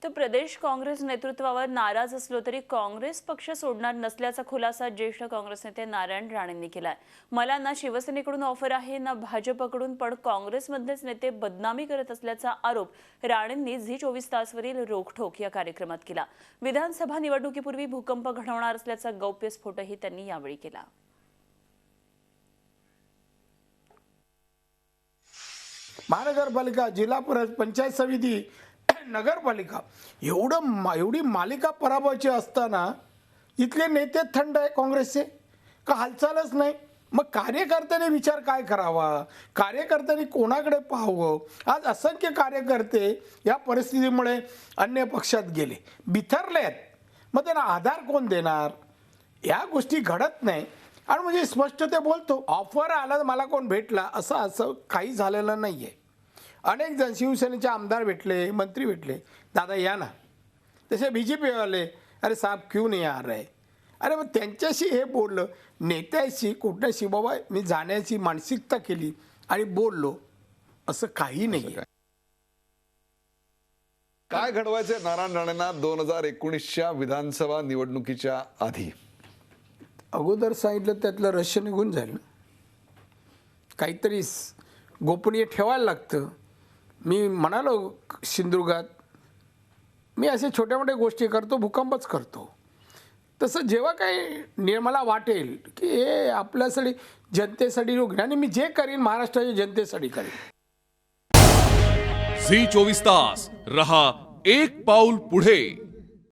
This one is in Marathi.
तर प्रदेश काँग्रेस नेतृत्वावर नाराज असलो तरी काँग्रेस पक्ष सोडणार नसल्याचा खुलासा ज्येष्ठ काँग्रेस नेते नारायण राणेंनी केलाय। मला ना शिवसेनेकडून ऑफर आहे ना भाजपकडून, पण काँग्रेसमधलेच नेते बदनामी करत असल्याचा आरोप राणेंनी झी 24 तासवरील रोखठोक या कार्यक्रमात केला। विधानसभा निवडणुकीपूर्वी भूकंप घडवणार असल्याचा गौप्यस्फोटही त्यांनी यावेळी केला। महानगरपालिका, जिल्हा पंचायत समिती, नगरपालिका एवढी मालिका पराभवाची असताना इथले नेते थंड आहे काँग्रेसचे का? हालचालच नाही। मग कार्यकर्त्यांनी विचार काय करावा? कार्यकर्त्यांनी कोणाकडे पाहावं? आज असंख्य कार्यकर्ते या परिस्थितीमुळे अन्य पक्षात गेले, बिथरलेत। मग त्यांना आधार कोण देणार? या गोष्टी घडत नाही। आणि म्हणजे स्पष्ट ते बोलतो, ऑफर आला मला कोण भेटला असं काही झालेलं नाही आहे। अनेक जण शिवसेनेचे आमदार भेटले, मंत्री भेटले, दादा या ना। तसे बीजेपी वाले, अरे साहब क्यों नहीं आ रहे? अरे मग त्यांच्याशी हे बोललं, नेत्याशी कुठल्याशी बाबा मी जाण्याची मानसिकता केली आणि बोललो, असं काही नाही। काय घडवायचे नारायण राणेंना 2019च्या विधानसभा निवडणुकीच्या आधी? अगोदर सांगितलं त्यातलं रहस्य निघून जाईल। काहीतरी गोपनीय ठेवायला लागतं। मी म्हणालो सिंधुदुर्गात, मी असे छोट्या मोठ्या गोष्टी करतो, भूकंपच करतो। तसं जेव्हा काही मला वाटेल की हे आपल्यासाठी जनतेसाठी योग्य आणि मी जे करीन महाराष्ट्राच्या जनतेसाठी करीन। झी 24 तास रहा एक पाऊल पुढे।